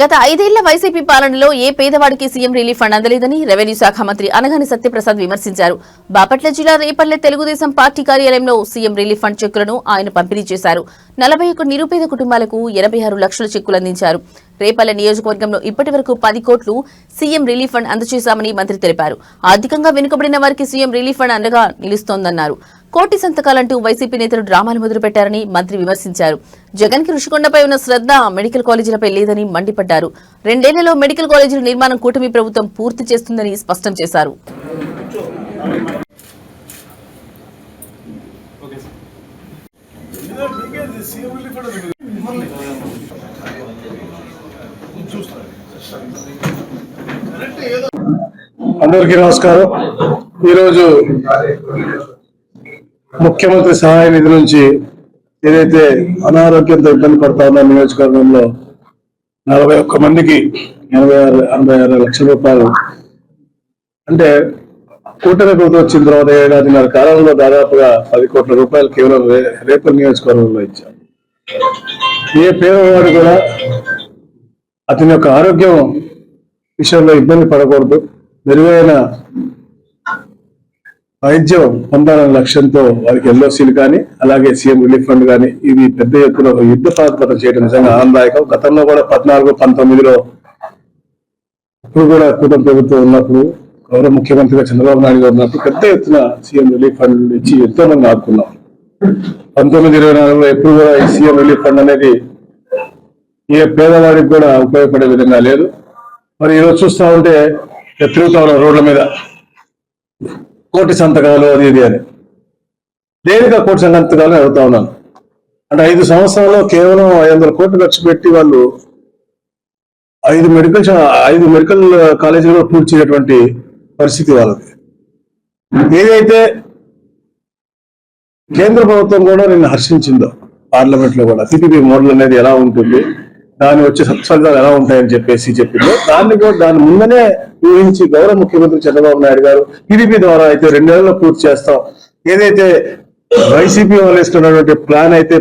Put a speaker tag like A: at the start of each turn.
A: గత 5 ఏళ్ల వైసీపీ పాలనలో ఏ పేదవాడికి సీఎం రిలీఫ్ ఫండ్ అందలేదని రెవెన్యూ శాఖ మంత్రి అనగాని సత్యప్రసాద్ విమర్శించారు. బాపట్ల జిల్లా రేపల్లె తెలుగుదేశం పార్టీ కార్యాలయంలో సీఎం రిలీఫ్ ఫండ్ చెక్కులను ఆయన పంపిణీ చేశారు. 41 నిరుపేద కుటుంబాలకు 86 లక్షల చెక్కులు అందించారు. రేపల్లె నియోజకవర్గంలో ఇప్పటి వరకు 10 కోట్లు సీఎం రిలీఫ్ ఫండ్ అందజేశామని మంత్రి తెలిపారు. ఆర్థికంగా వెనుకబడిన వారికి సీఎం రిలీఫ్ ఫండ్ అండగా నిలుస్తోందన్నారు. కోటి సంతకాలంటూ వైసీపీ నేతలు డ్రామాలు మొదలుపెట్టారని మంత్రి విమర్శించారు. జగన్ కి రుషికొండపై ఉన్న శ్రద్ధ మెడికల్ కాలేజీలపై లేదని మండిపడ్డారు. 2 ఏళ్లలో మెడికల్ కాలేజీల నిర్మాణం కూటమి ప్రభుత్వం పూర్తి చేస్తుందని స్పష్టం చేశారు.
B: అందరికీ నమస్కారం. ఈరోజు ముఖ్యమంత్రి సహాయ నిధి నుంచి ఏదైతే అనారోగ్యంతో ఇబ్బంది పడతా ఉన్న నియోజకవర్గంలో 41 మందికి 86 లక్షల రూపాయలు అంటే కూటమి ప్రభుత్వం వచ్చిన తర్వాత 7.5 కాలంలో దాదాపుగా 10 కోట్ల రూపాయలు కేవలం రేపల్లె నియోజకవర్గంలో ఇచ్చారు. ఏ పేదవాడు కూడా అతని యొక్క ఆరోగ్యం విషయంలో ఇబ్బంది పడకూడదు, మెరుగైన వైద్యం పొందాలనే లక్ష్యంతో వారికి ఎల్ఓసీలు కానీ అలాగే సీఎం రిలీఫ్ ఫండ్ కానీ ఇవి పెద్ద ఎత్తున యుద్ధ ప్రాతిపదికన చేయడం నిజంగా ఆనందదాయకం. గతంలో కూడా 14-19లో ఇప్పుడు కూడా కూటమి ప్రభుత్వం ఉన్నప్పుడు గౌరవ ముఖ్యమంత్రిగా చంద్రబాబు నాయుడు గారు ఉన్నప్పుడు పెద్ద ఎత్తున సీఎం రిలీఫ్ ఫండ్ ఇచ్చి ఎంతో మంది ఆదుకున్నాం. 19-24లో ఎప్పుడు కూడా ఈ సీఎం రిలీఫ్ ఫండ్ అనేది ఏ పేదవాడికి కూడా ఉపయోగపడే విధంగా లేదు. మరి ఈరోజు చూస్తా ఉంటే తిరుగుతా ఉన్న రోడ్ల మీద కోటి సంతకాలు అది ఇది అని దేనిగా కోటి సంతకాలు అడుగుతా ఉన్నాను. అంటే 5 సంవత్సరాల్లో కేవలం 500 కోట్లు ఖర్చు పెట్టి వాళ్ళు 5 మెడికల్ కాలేజీలో పూర్చేటువంటి పరిస్థితి వాళ్ళది. ఏదైతే కేంద్ర ప్రభుత్వం కూడా నిన్ను హర్షించిందో పార్లమెంట్ లో కూడా పీపీపీ మోడల్ అనేది ఎలా ఉంటుంది, దాని వచ్చే సత్ఫలితాలు ఎలా ఉంటాయని చెప్పిందో దాని ముందనే ఊహించి గౌరవ ముఖ్యమంత్రి చంద్రబాబు నాయుడు గారు పీపీపీ ద్వారా అయితే 2 నెలల్లో పూర్తి చేస్తాం, ఏదైతే వైసీపీ వాళ్ళు ఇస్తున్నటువంటి ప్లాన్ అయితే